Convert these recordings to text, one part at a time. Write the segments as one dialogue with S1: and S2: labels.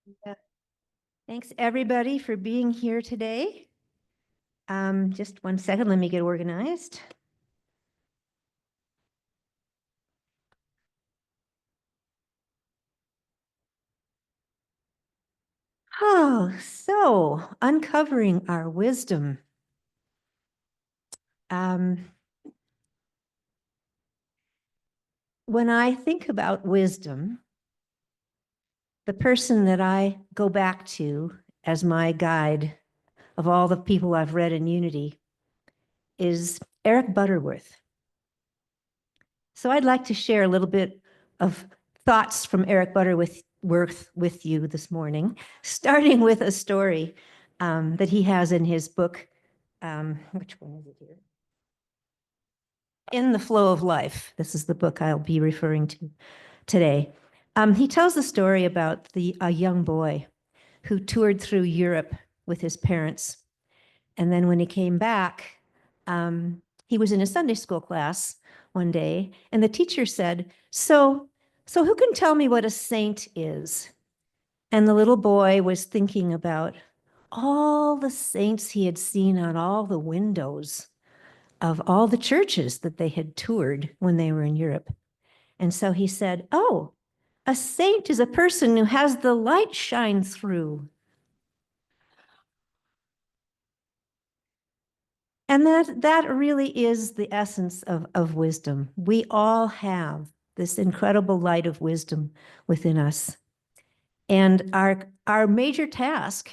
S1: Yeah. Thanks everybody for being here today. Just one second, let me get organized. Oh, so uncovering our wisdom. Um, when I think about wisdom, the person that I go back to as my guide of all the people I've read in Unity is Eric Butterworth. So I'd like to share a little bit of thoughts from Eric Butterworth with you this morning, starting with a story that he has in his book. Which one is it here? In the Flow of Life. This is the book I'll be referring to today. He tells the story about a young boy who toured through Europe with his parents. And then when he came back, he was in a Sunday school class one day, and the teacher said, so who can tell me what a saint is? And the little boy was thinking about all the saints he had seen on all the windows of all the churches that they had toured when they were in Europe. And so he said, oh, a saint is a person who has the light shine through. And that really is the essence of wisdom. We all have this incredible light of wisdom within us. And our major task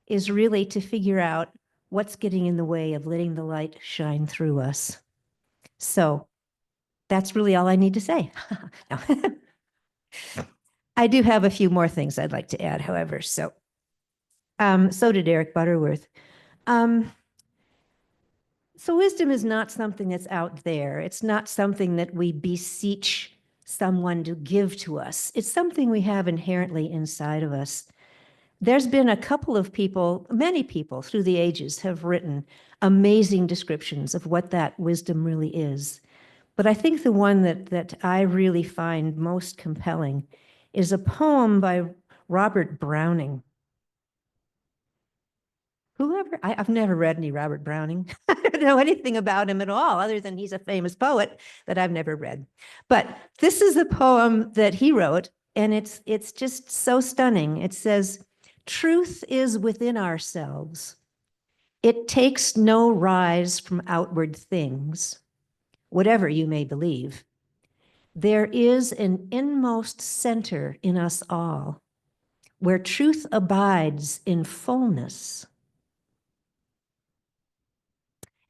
S1: is really to figure out what's getting in the way of letting the light shine through us. So that's really all I need to say. I do have a few more things I'd like to add, however. So did Eric Butterworth. Um, So wisdom is not something that's out there. It's not something that we beseech someone to give to us. It's something we have inherently inside of us. There's been a couple of people, many people through the ages have written amazing descriptions of what that wisdom really is. But I think the one that I really find most compelling is a poem by Robert Browning. I've never read any Robert Browning. I don't know anything about him at all, other than he's a famous poet that I've never read. But this is a poem that he wrote, and it's just so stunning. It says, truth is within ourselves. It takes no rise from outward things, whatever you may believe. There is an inmost center in us all, where truth abides in fullness.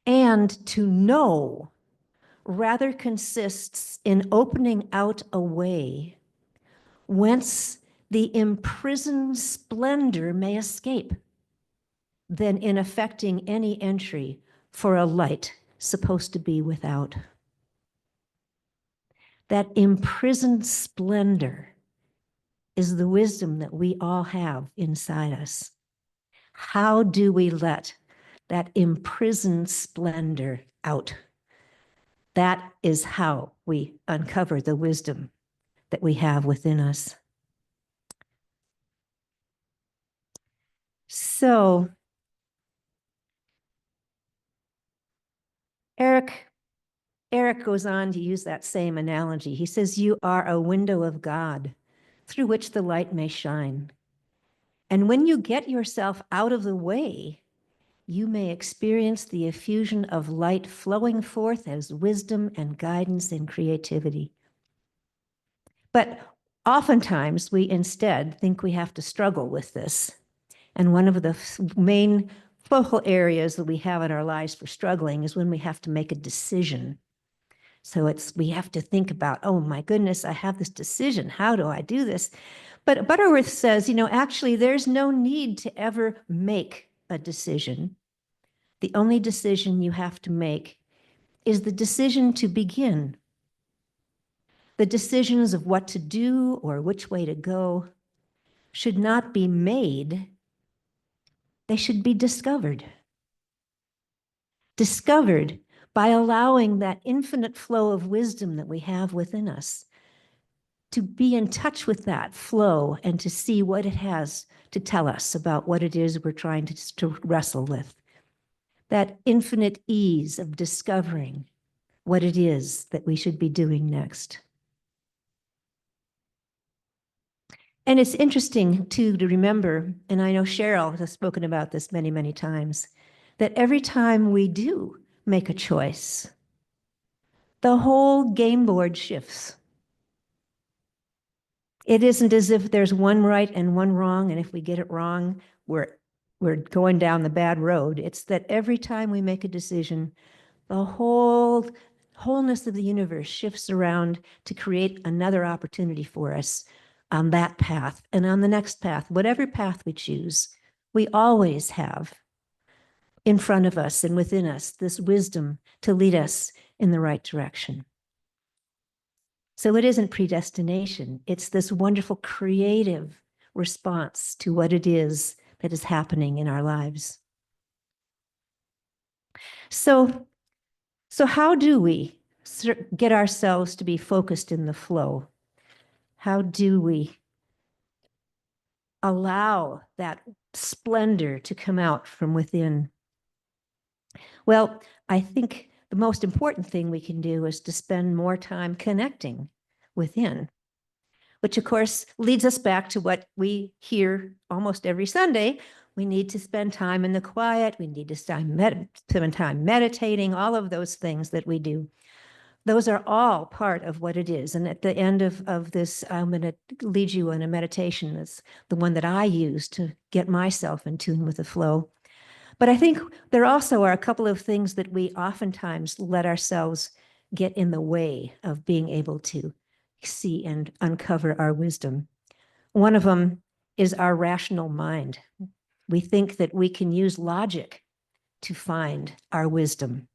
S1: And to know rather consists in opening out a way whence the imprisoned splendor may escape, than in effecting any entry for a light supposed to be without. That imprisoned splendor is the wisdom that we all have inside us. How do we let that imprisoned splendor out? That is how we uncover the wisdom that we have within us. So, Eric goes on to use that same analogy. He says, you are a window of God through which the light may shine. And when you get yourself out of the way, you may experience the effusion of light flowing forth as wisdom and guidance and creativity. But oftentimes we instead think we have to struggle with this. And one of the main focal areas that we have in our lives for struggling is when we have to make a decision. So we have to think about, oh my goodness, I have this decision. How do I do this? But Butterworth says, actually, there's no need to ever make a decision. The only decision you have to make is the decision to begin. The decisions of what to do or which way to go should not be made. They should be discovered. Discovered by allowing that infinite flow of wisdom that we have within us to be in touch with that flow and to see what it has to tell us about what it is we're trying to wrestle with. That infinite ease of discovering what it is that we should be doing next. And it's interesting, too, to remember, and I know Cheryl has spoken about this many, many times, that every time we do make a choice, the whole game board shifts. It isn't as if there's one right and one wrong, and if we get it wrong, we're going down the bad road. It's that every time we make a decision, the wholeness of the universe shifts around to create another opportunity for us on that path and on the next path, whatever path we choose. We always have in front of us and within us this wisdom to lead us in the right direction. So it isn't predestination. It's this wonderful creative response to what it is that is happening in our lives. So how do we get ourselves to be focused in the flow? How do we allow that splendor to come out from within? Well, I think the most important thing we can do is to spend more time connecting within, which of course leads us back to what we hear almost every Sunday. We need to spend time in the quiet. We need to spend time meditating, all of those things that we do. Those are all part of what it is. And at the end of this, I'm going to lead you in a meditation. That's the one that I use to get myself in tune with the flow. But I think there also are a couple of things that we oftentimes let ourselves get in the way of being able to see and uncover our wisdom. One of them is our rational mind. We think that we can use logic to find our wisdom.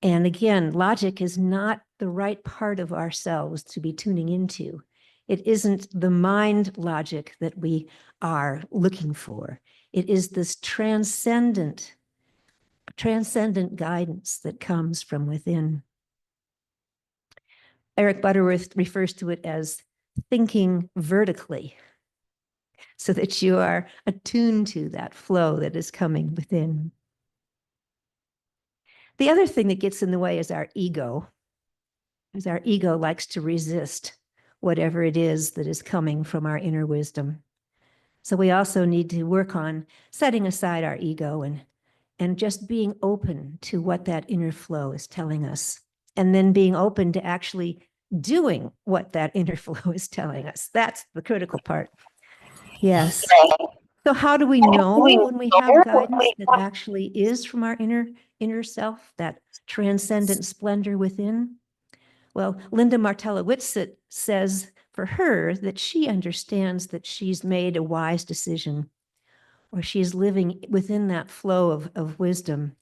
S1: And again, logic is not the right part of ourselves to be tuning into. It isn't the mind logic that we are looking for. It is this transcendent guidance that comes from within. Eric Butterworth refers to it as thinking vertically, so that you are attuned to that flow that is coming within. The other thing that gets in the way is our ego, because our ego likes to resist whatever it is that is coming from our inner wisdom. So we also need to work on setting aside our ego and just being open to what that inner flow is telling us, and then being open to actually doing what that inner flow is telling us. That's the critical part. Yes. So how do we know when we have guidance that actually is from our inner self, that transcendent splendor within? Well, Linda Martella Whitsett says for her that she understands that she's made a wise decision, or she's living within that flow of wisdom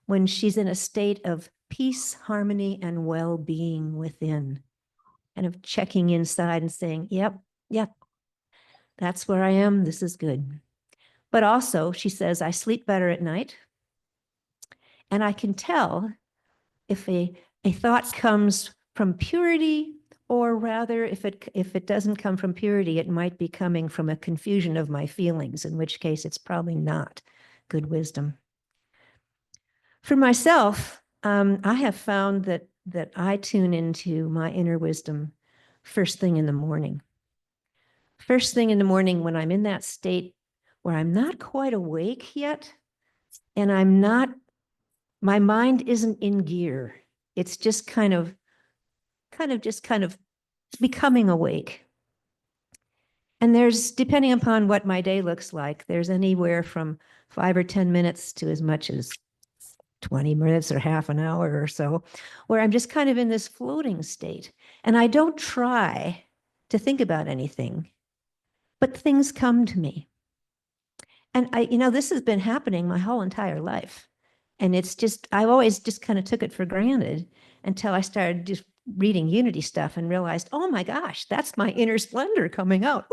S1: when she's in a state of peace, harmony, and well-being within, and of checking inside and saying, yep, that's where I am. This is good. But also, she says, I sleep better at night, and I can tell if a thought comes from purity, or rather, if it doesn't come from purity, it might be coming from a confusion of my feelings, in which case it's probably not good wisdom. For myself, I have found that I tune into my inner wisdom first thing in the morning. First thing in the morning, when I'm in that state where I'm not quite awake yet, and my mind isn't in gear. It's just kind of becoming awake. And there's, depending upon what my day looks like, there's anywhere from 5 or 10 minutes to as much as 20 minutes or half an hour or so, where I'm just kind of in this floating state. And I don't try to think about anything, but things come to me. And this has been happening my whole entire life. And it's just, I always just kind of took it for granted until I started just reading Unity stuff and realized, oh my gosh, that's my inner splendor coming out.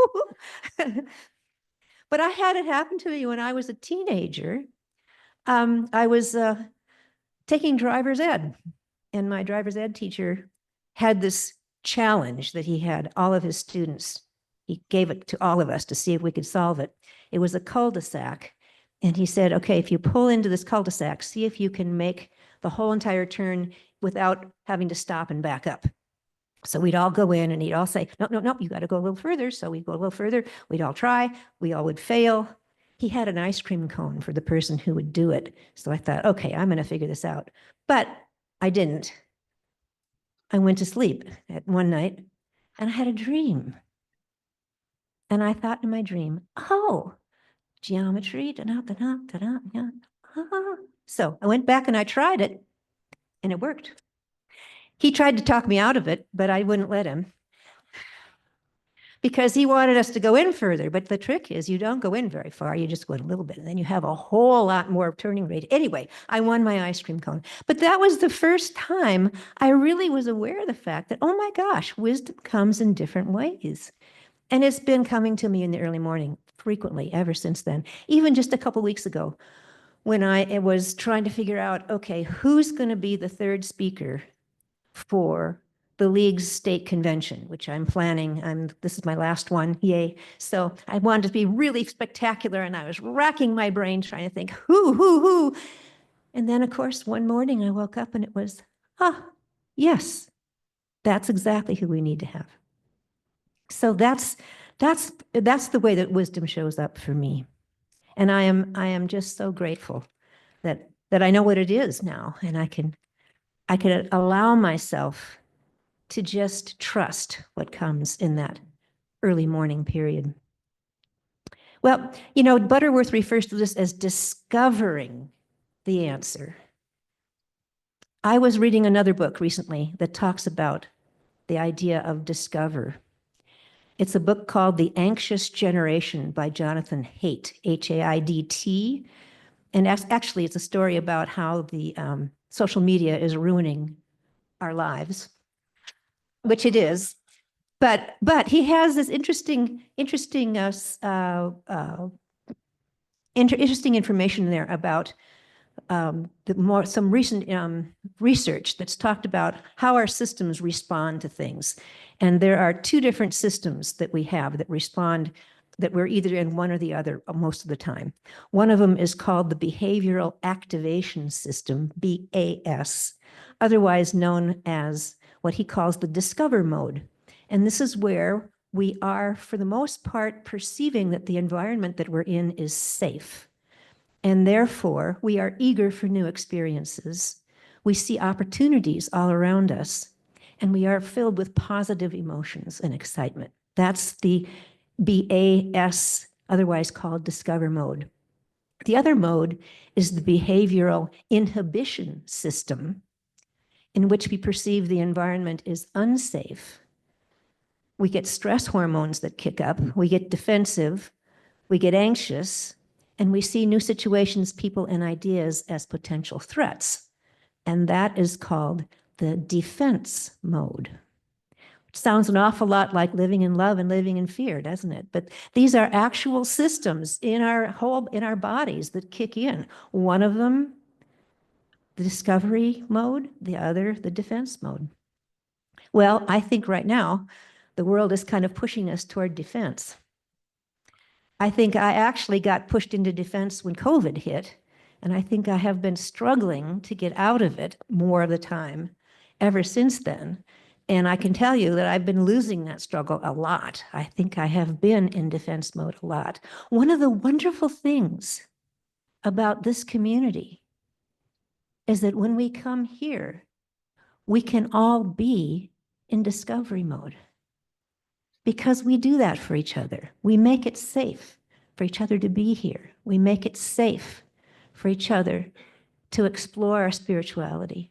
S1: But I had it happen to me when I was a teenager. I was taking driver's ed, and my driver's ed teacher had this challenge that he had all of his students. He gave it to all of us to see if we could solve it. It was a cul-de-sac. And he said, okay, if you pull into this cul-de-sac, see if you can make the whole entire turn without having to stop and back up. So we'd all go in and he'd all say, no, no, no, you got to go a little further. So we'd go a little further. We'd all try. We all would fail. He had an ice cream cone for the person who would do it. So I thought, okay, I'm going to figure this out. But I didn't. I went to sleep at one night and I had a dream. And I thought in my dream, oh, geometry. Da-da, da-da, da-da, yeah. So I went back and I tried it and it worked. He tried to talk me out of it, but I wouldn't let him because he wanted us to go in further. But the trick is you don't go in very far. You just go in a little bit and then you have a whole lot more turning rate. Anyway, I won my ice cream cone. But that was the first time I really was aware of the fact that, oh my gosh, wisdom comes in different ways. And it's been coming to me in the early morning frequently ever since then. Even just a couple of weeks ago, when I was trying to figure out, okay, who's going to be the third speaker for the league's state convention, which I'm planning. This is my last one, yay. So I wanted to be really spectacular, and I was racking my brain trying to think, who? And then, of course, one morning I woke up and it was, yes, that's exactly who we need to have. So that's the way that wisdom shows up for me. And I am just so grateful that I know what it is now, and I can allow myself to just trust what comes in that early morning period. Well, Butterworth refers to this as discovering the answer. I was reading another book recently that talks about the idea of discover. It's a book called The Anxious Generation by Jonathan Haidt, H-A-I-D-T. And actually, it's a story about how the social media is ruining our lives, which it is. But he has this interesting information there about some recent research that's talked about how our systems respond to things. And there are two different systems that we have that respond, that we're either in one or the other most of the time. One of them is called the Behavioral Activation System, BAS, otherwise known as what he calls the Discover mode. And this is where we are, for the most part, perceiving that the environment that we're in is safe. And therefore, we are eager for new experiences. We see opportunities all around us, and we are filled with positive emotions and excitement. That's the BAS, otherwise called Discover mode. The other mode is the Behavioral Inhibition System, in which we perceive the environment is unsafe. We get stress hormones that kick up, we get defensive, we get anxious, and we see new situations, people, and ideas as potential threats. And that is called the defense mode. It sounds an awful lot like living in love and living in fear, doesn't it? But these are actual systems in our bodies that kick in. One of them, the discovery mode, the other, the defense mode. Well, I think right now, the world is kind of pushing us toward defense. I think I actually got pushed into defense when COVID hit, and I think I have been struggling to get out of it more of the time ever since then. And I can tell you that I've been losing that struggle a lot. I think I have been in defense mode a lot. One of the wonderful things about this community is that when we come here, we can all be in discovery mode. Because we do that for each other. We make it safe for each other to be here. We make it safe for each other to explore our spirituality.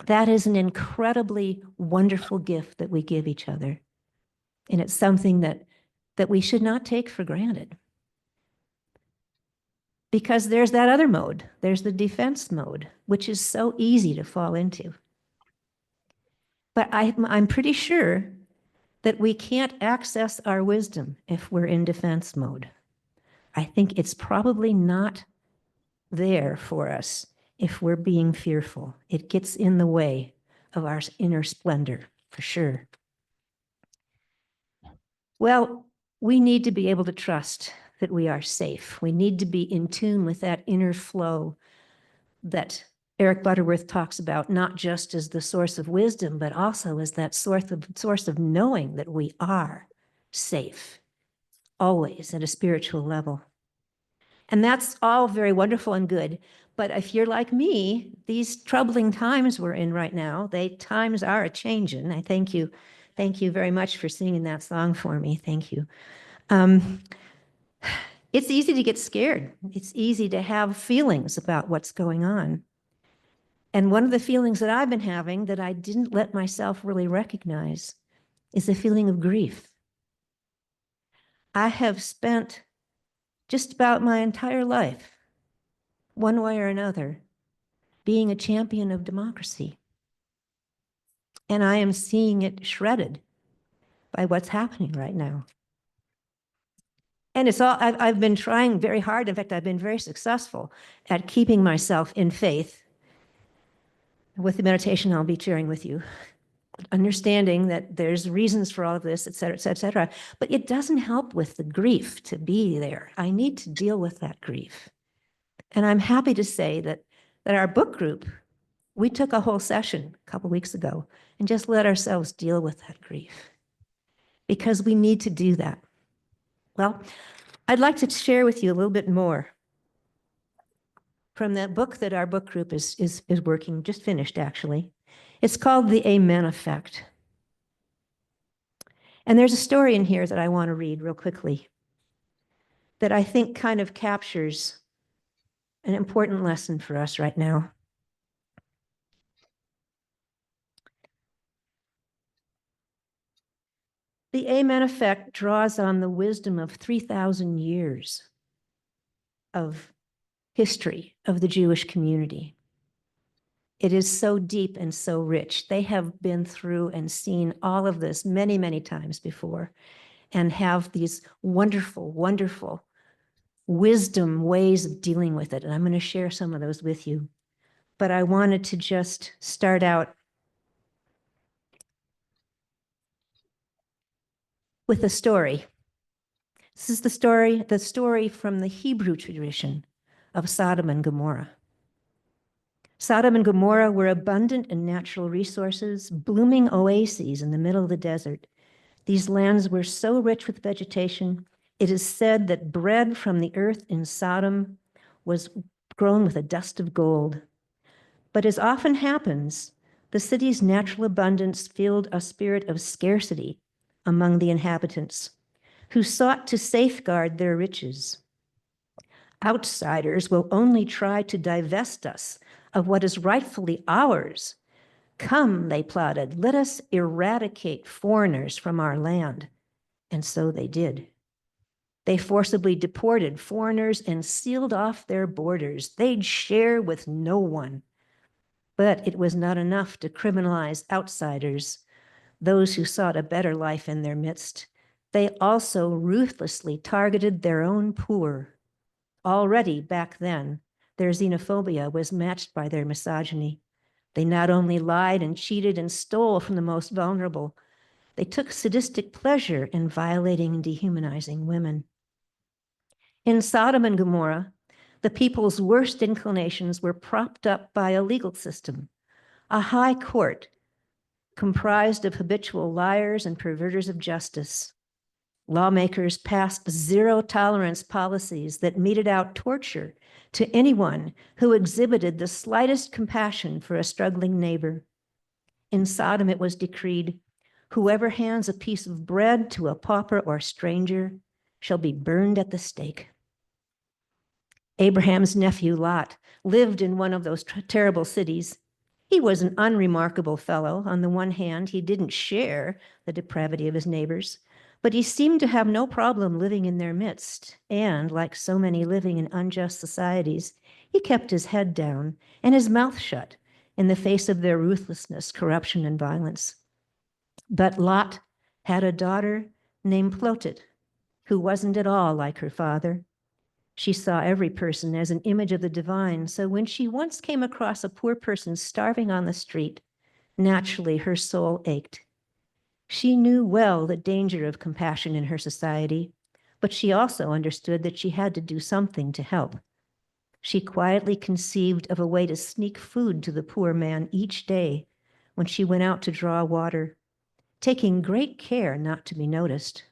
S1: That is an incredibly wonderful gift that we give each other. And it's something that we should not take for granted. Because there's that other mode. There's the defense mode, which is so easy to fall into. But I'm pretty sure that we can't access our wisdom if we're in defense mode. I think it's probably not there for us if we're being fearful. It gets in the way of our inner splendor. for sure. Well, we need to be able to trust that we are safe. We need to be in tune with that inner flow that Eric Butterworth talks about, not just as the source of wisdom, but also as that source of knowing that we are safe, always at a spiritual level. And that's all very wonderful and good. But if you're like me, these troubling times we're in right now, times are a changing. I thank you. Thank you very much for singing that song for me. Thank you. It's easy to get scared. It's easy to have feelings about what's going on. And one of the feelings that I've been having that I didn't let myself really recognize is the feeling of grief. I have spent just about my entire life, one way or another, being a champion of democracy. And I am seeing it shredded by what's happening right now. And I've been trying very hard. In fact, I've been very successful at keeping myself in faith with the meditation I'll be sharing with you, understanding that there's reasons for all of this, et cetera, et cetera, et cetera. But it doesn't help with the grief to be there. I need to deal with that grief. And I'm happy to say that our book group, we took a whole session a couple weeks ago and just let ourselves deal with that grief because we need to do that. Well, I'd like to share with you a little bit more from that book that our book group is working, just finished actually. It's called The Amen Effect. And there's a story in here that I want to read real quickly that I think kind of captures an important lesson for us right now. The Amen Effect draws on the wisdom of 3,000 years of history of the Jewish community. It is so deep and so rich. They have been through and seen all of this many, many times before and have these wonderful, wonderful wisdom ways of dealing with it. And I'm going to share some of those with you. But I wanted to just start out with a story. This is the story from the Hebrew tradition of Sodom and Gomorrah. Sodom and Gomorrah were abundant in natural resources, blooming oases in the middle of the desert. These lands were so rich with vegetation, it is said that bread from the earth in Sodom was grown with a dust of gold. But as often happens, the city's natural abundance fueled a spirit of scarcity among the inhabitants, who sought to safeguard their riches. Outsiders will only try to divest us of what is rightfully ours. Come, they plotted, let us eradicate foreigners from our land. And so they did. They forcibly deported foreigners and sealed off their borders. They'd share with no one. But it was not enough to criminalize outsiders, those who sought a better life in their midst. They also ruthlessly targeted their own poor. Already back then, their xenophobia was matched by their misogyny. They not only lied and cheated and stole from the most vulnerable, they took sadistic pleasure in violating and dehumanizing women. In Sodom and Gomorrah, the people's worst inclinations were propped up by a legal system, a high court comprised of habitual liars and perverters of justice. Lawmakers passed zero-tolerance policies that meted out torture to anyone who exhibited the slightest compassion for a struggling neighbor. In Sodom, it was decreed, whoever hands a piece of bread to a pauper or stranger shall be burned at the stake. Abraham's nephew Lot lived in one of those terrible cities. He was an unremarkable fellow. On the one hand, he didn't share the depravity of his neighbors, but he seemed to have no problem living in their midst. And like so many living in unjust societies, he kept his head down and his mouth shut in the face of their ruthlessness, corruption, and violence. But Lot had a daughter named Plotit, who wasn't at all like her father. She saw every person as an image of the divine. So when she once came across a poor person starving on the street, naturally her soul ached. She knew well the danger of compassion in her society, but she also understood that she had to do something to help. She quietly conceived of a way to sneak food to the poor man each day when she went out to draw water, taking great care not to be noticed.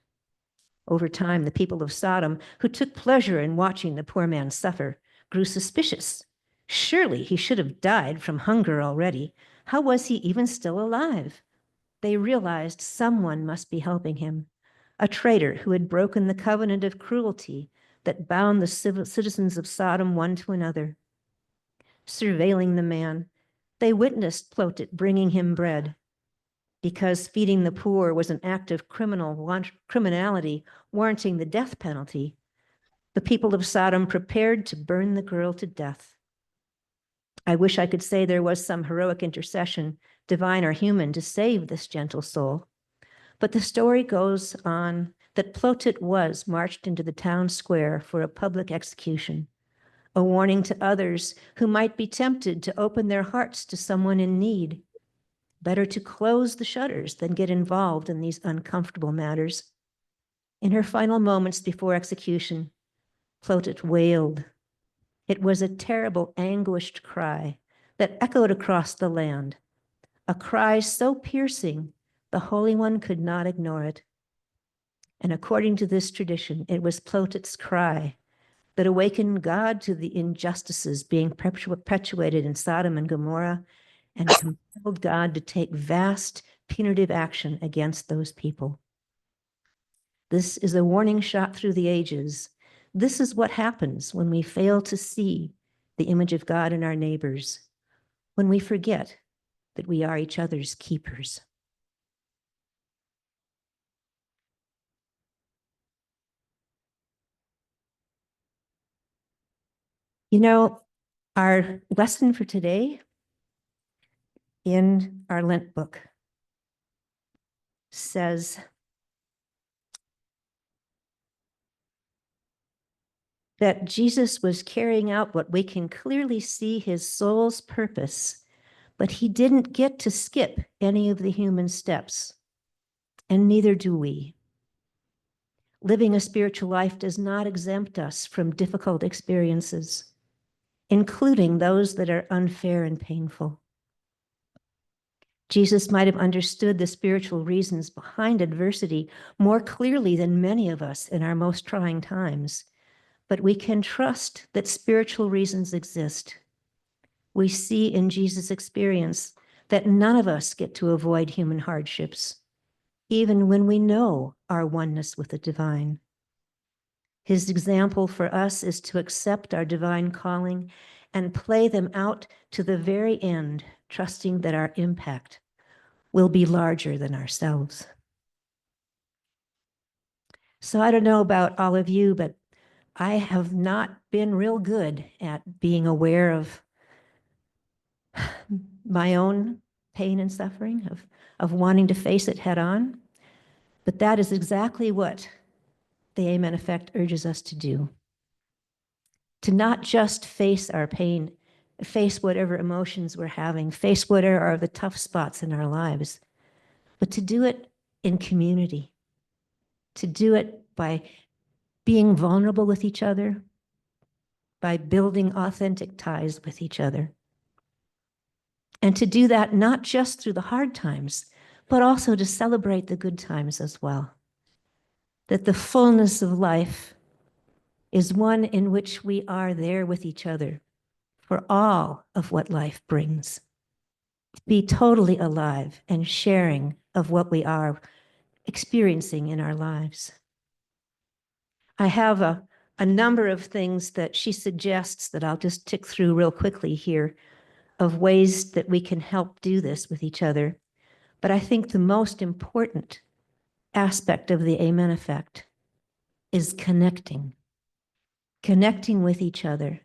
S1: Over time, the people of Sodom, who took pleasure in watching the poor man suffer, grew suspicious. Surely he should have died from hunger already. How was he even still alive? They realized someone must be helping him, a traitor who had broken the covenant of cruelty that bound the citizens of Sodom one to another. Surveilling the man, they witnessed Plotit bringing him bread. Because feeding the poor was an act of criminality warranting the death penalty, the people of Sodom prepared to burn the girl to death. I wish I could say there was some heroic intercession, divine or human, to save this gentle soul. But the story goes on that Plotit was marched into the town square for a public execution, a warning to others who might be tempted to open their hearts to someone in need. Better to close the shutters than get involved in these uncomfortable matters. In her final moments before execution, Plotit wailed. It was a terrible, anguished cry that echoed across the land, a cry so piercing the Holy One could not ignore it. And according to this tradition, it was Plotit's cry that awakened God to the injustices being perpetuated in Sodom and Gomorrah and compelled God to take vast punitive action against those people. This is a warning shot through the ages. This is what happens when we fail to see the image of God in our neighbors, when we forget that we are each other's keepers. You know, our lesson for today in our Lent book says that Jesus was carrying out what we can clearly see his soul's purpose, but he didn't get to skip any of the human steps, and neither do we. Living a spiritual life does not exempt us from difficult experiences, including those that are unfair and painful. Jesus might have understood the spiritual reasons behind adversity more clearly than many of us in our most trying times, but we can trust that spiritual reasons exist. We see in Jesus' experience that none of us get to avoid human hardships, even when we know our oneness with the divine. His example for us is to accept our divine calling and play them out to the very end, trusting that our impact will be larger than ourselves. So I don't know about all of you, but I have not been real good at being aware of my own pain and suffering, of wanting to face it head on. But that is exactly what the Amen Effect urges us to do. To not just face our pain, face whatever emotions we're having, face whatever are the tough spots in our lives, but to do it in community, to do it by being vulnerable with each other, by building authentic ties with each other. And to do that not just through the hard times, but also to celebrate the good times as well. That the fullness of life is one in which we are there with each other for all of what life brings. Be totally alive and sharing of what we are experiencing in our lives. I have a number of things that she suggests that I'll just tick through real quickly here of ways that we can help do this with each other. But I think the most important aspect of the Amen Effect is connecting with each other,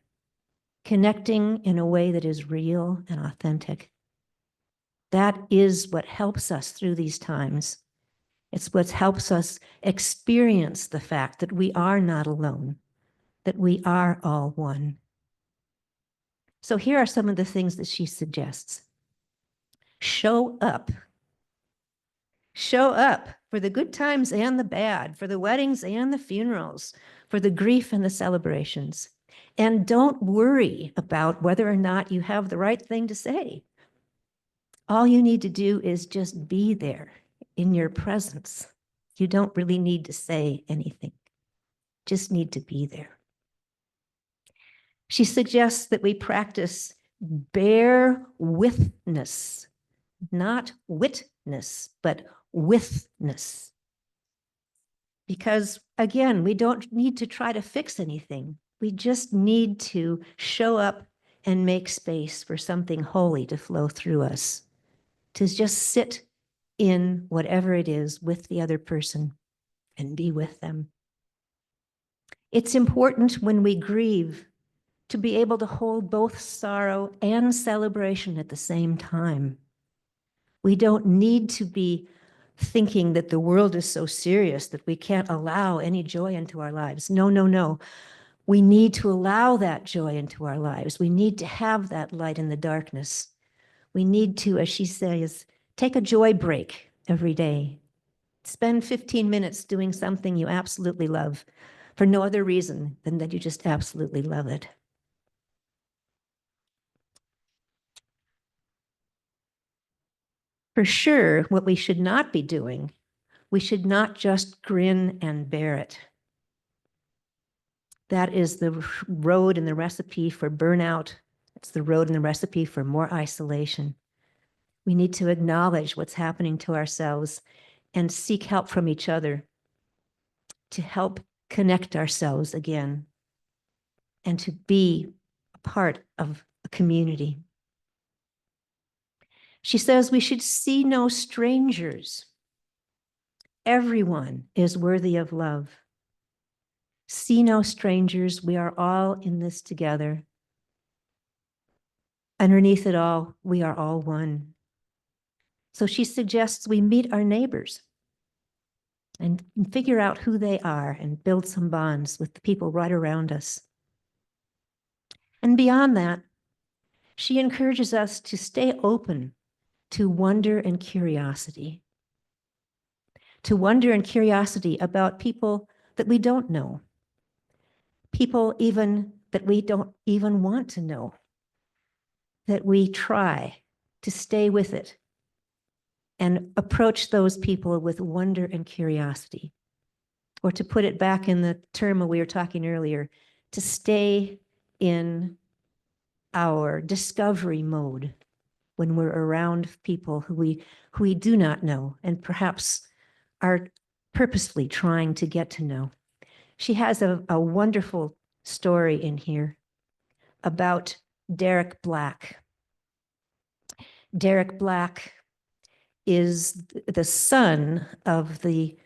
S1: connecting in a way that is real and authentic. That is what helps us through these times. It's what helps us experience the fact that we are not alone, that we are all one. So here are some of the things that she suggests. Show up. Show up for the good times and the bad, for the weddings and the funerals, for the grief and the celebrations. And don't worry about whether or not you have the right thing to say. All you need to do is just be there in your presence. You don't really need to say anything, just need to be there. She suggests that we practice bear withness, not witness, but withness. Because again, we don't need to try to fix anything. We just need to show up and make space for something holy to flow through us, to just sit in whatever it is with the other person and be with them. It's important when we grieve to be able to hold both sorrow and celebration at the same time. We don't need to be thinking that the world is so serious that we can't allow any joy into our lives. No, no, no. We need to allow that joy into our lives. We need to have that light in the darkness. We need to, as she says, take a joy break every day. Spend 15 minutes doing something you absolutely love for no other reason than that you just absolutely love it. For sure, what we should not be doing, we should not just grin and bear it. That is the road and the recipe for burnout. It's the road and the recipe for more isolation. We need to acknowledge what's happening to ourselves and seek help from each other to help connect ourselves again and to be a part of a community. She says we should see no strangers. Everyone is worthy of love. See no strangers. We are all in this together. Underneath it all, we are all one. So she suggests we meet our neighbors and figure out who they are and build some bonds with the people right around us. And beyond that, she encourages us to stay open to wonder and curiosity, to wonder and curiosity about people that we don't know, people even that we don't even want to know, that we try to stay with it and approach those people with wonder and curiosity. Or to put it back in the term we were talking earlier, to stay in our discovery mode when we're around people who we do not know and perhaps are purposely trying to get to know. She has a wonderful story in here about Derek Black. Derek Black is the son of the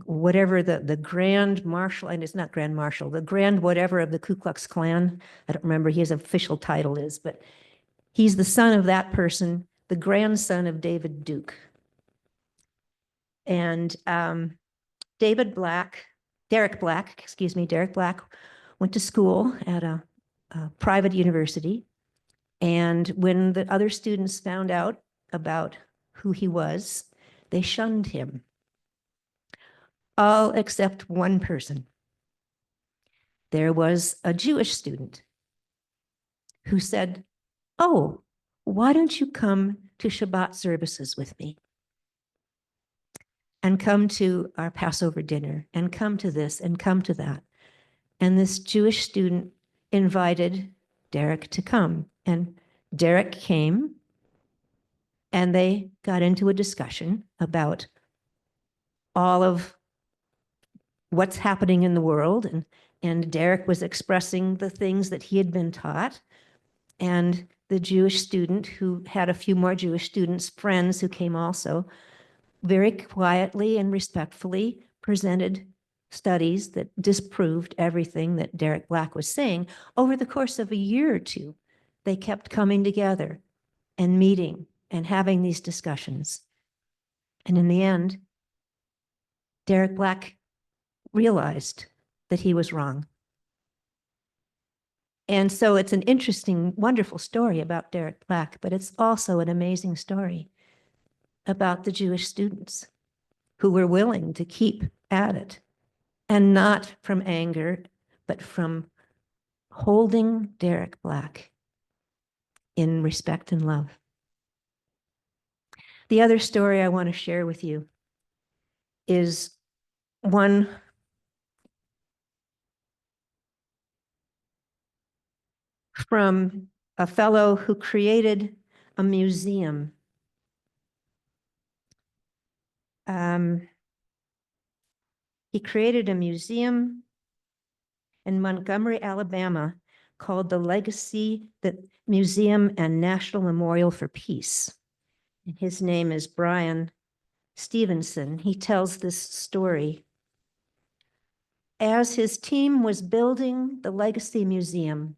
S1: whatever the Grand Marshal, and it's not Grand Marshal, the Grand whatever of the Ku Klux Klan. I don't remember his official title is, but he's the son of that person, the grandson of David Duke. And Derek Black, went to school at a private university. And when the other students found out about who he was, they shunned him. All except one person. There was a Jewish student who said, "Oh, why don't you come to Shabbat services with me? And come to our Passover dinner, and come to this, and come to that." And this Jewish student invited Derek to come. And Derek came, and they got into a discussion about all of what's happening in the world. And Derek was expressing the things that he had been taught. And the Jewish student, who had a few more Jewish students, friends who came also, very quietly and respectfully presented studies that disproved everything that Derek Black was saying. Over the course of a year or two, they kept coming together and meeting and having these discussions. And in the end, Derek Black realized that he was wrong. And so it's an interesting, wonderful story about Derek Black, but it's also an amazing story about the Jewish students who were willing to keep at it, and not from anger, but from holding Derek Black in respect and love. The other story I want to share with you is one from a fellow who created a museum. He created a museum in Montgomery, Alabama, called the Legacy Museum and National Memorial for Peace. His name is Brian Stevenson. He tells this story. As his team was building the Legacy Museum,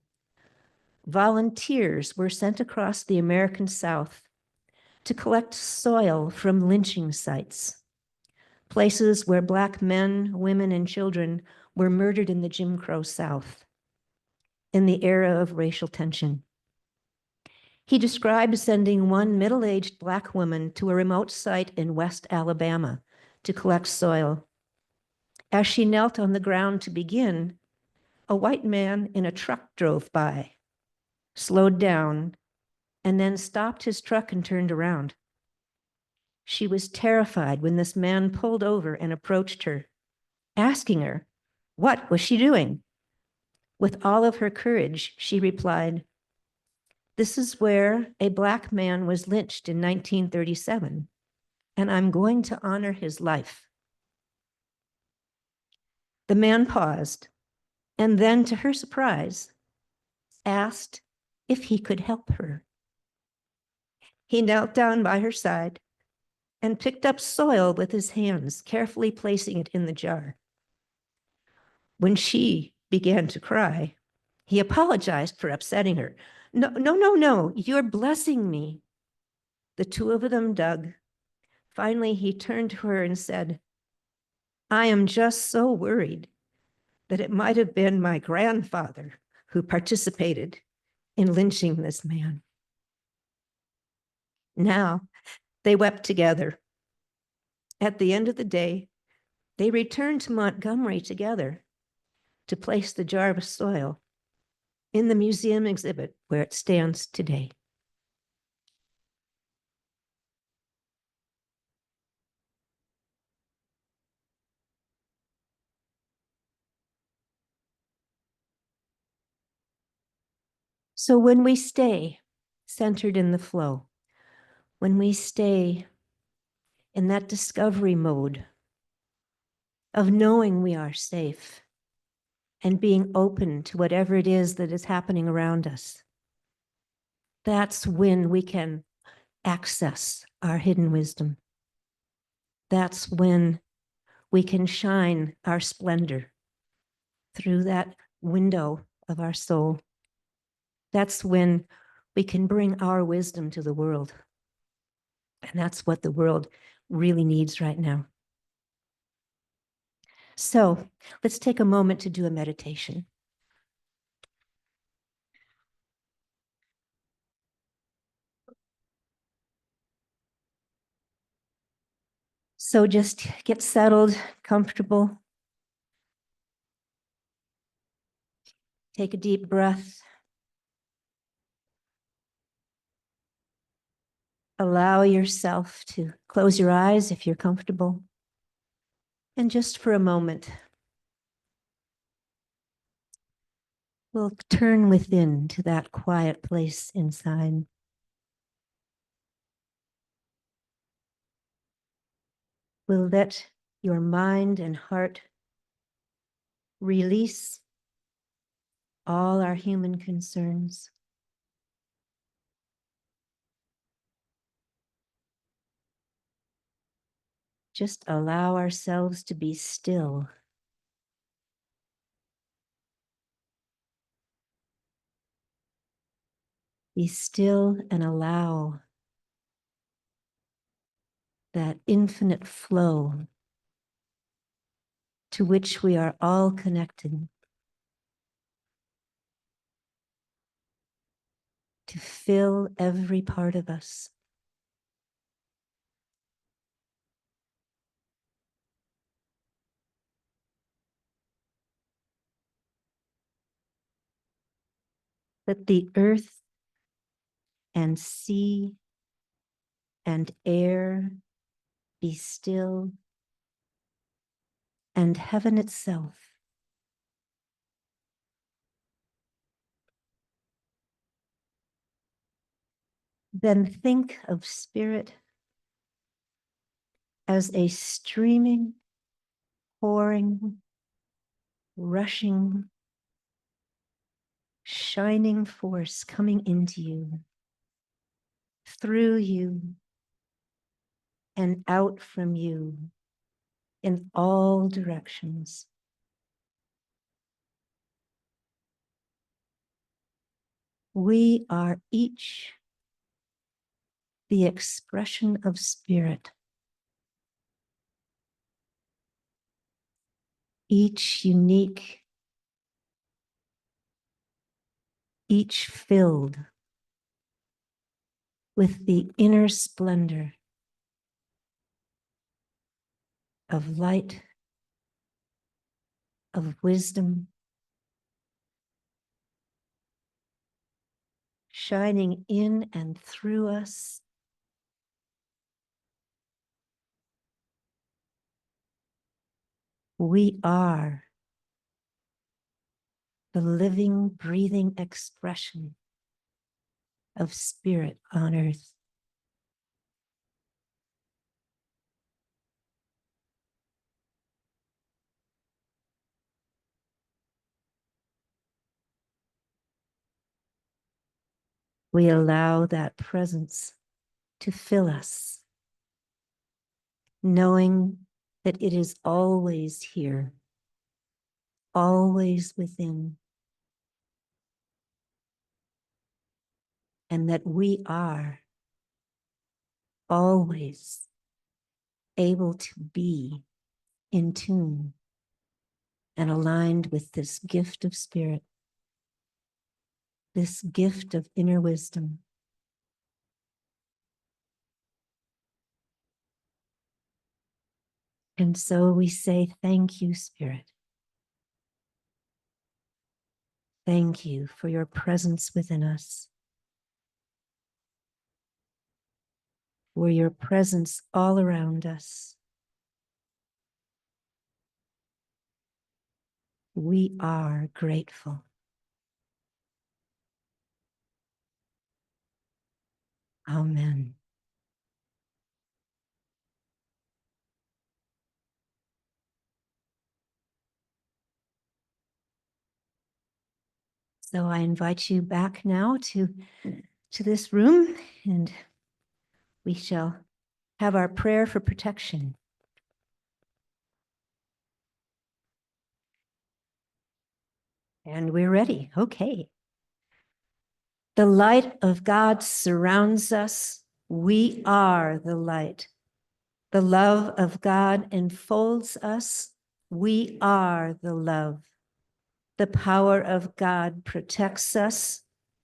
S1: volunteers were sent across the American South to collect soil from lynching sites, places where Black men, women, and children were murdered in the Jim Crow South in the era of racial tension. He described sending one middle-aged Black woman to a remote site in West Alabama to collect soil. As she knelt on the ground to begin, a white man in a truck drove by, slowed down, and then stopped his truck and turned around. She was terrified when this man pulled over and approached her, asking her, what was she doing? With all of her courage, she replied, "This is where a Black man was lynched in 1937, and I'm going to honor his life." The man paused, and then, to her surprise, asked if he could help her. He knelt down by her side and picked up soil with his hands, carefully placing it in the jar. When she began to cry, he apologized for upsetting her. "No, no, no, no, you're blessing me." The two of them dug. Finally, he turned to her and said, "I am just so worried that it might have been my grandfather who participated in lynching this man." Now, they wept together. At the end of the day, they returned to Montgomery together to place the jar of soil in the museum exhibit where it stands today. So when we stay centered in the flow, when we stay in that discovery mode of knowing we are safe and being open to whatever it is that is happening around us, that's when we can access our hidden wisdom. That's when we can shine our splendor through that window of our soul. That's when we can bring our wisdom to the world. And that's what the world really needs right now. So let's take a moment to do a meditation. So just get settled, comfortable. Take a deep breath. Allow yourself to close your eyes if you're comfortable. And just for a moment, we'll turn within to that quiet place inside. We'll let your mind and heart release all our human concerns. Just allow ourselves to be still. Be still and allow that infinite flow to which we are all connected to fill every part of us. Let the earth and sea and air be still, and heaven itself. Then think of spirit as a streaming, pouring, rushing, shining force coming into you, through you, and out from you in all directions. We are each the expression of spirit, each unique, each filled with the inner splendor of light, of wisdom, shining in and through us. We are the living, breathing expression of spirit on earth. We allow that presence to fill us, knowing that it is always here, always within, and that we are always able to be in tune and aligned with this gift of spirit, this gift of inner wisdom. And so we say, thank you, Spirit. Thank you for your presence within us, for your presence all around us. We are grateful. Amen. So I invite you back now to this room, and we shall have our prayer for protection. And we're ready. Okay. The light of God surrounds us. We are the light. The love of God enfolds us. We are the love. The power of God protects us.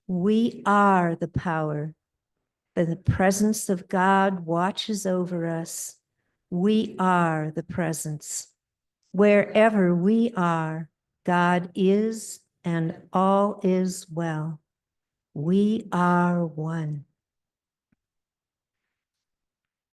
S1: We are the power. The presence of God watches over us. We are the presence. Wherever we are, God is, and all is well. We are one.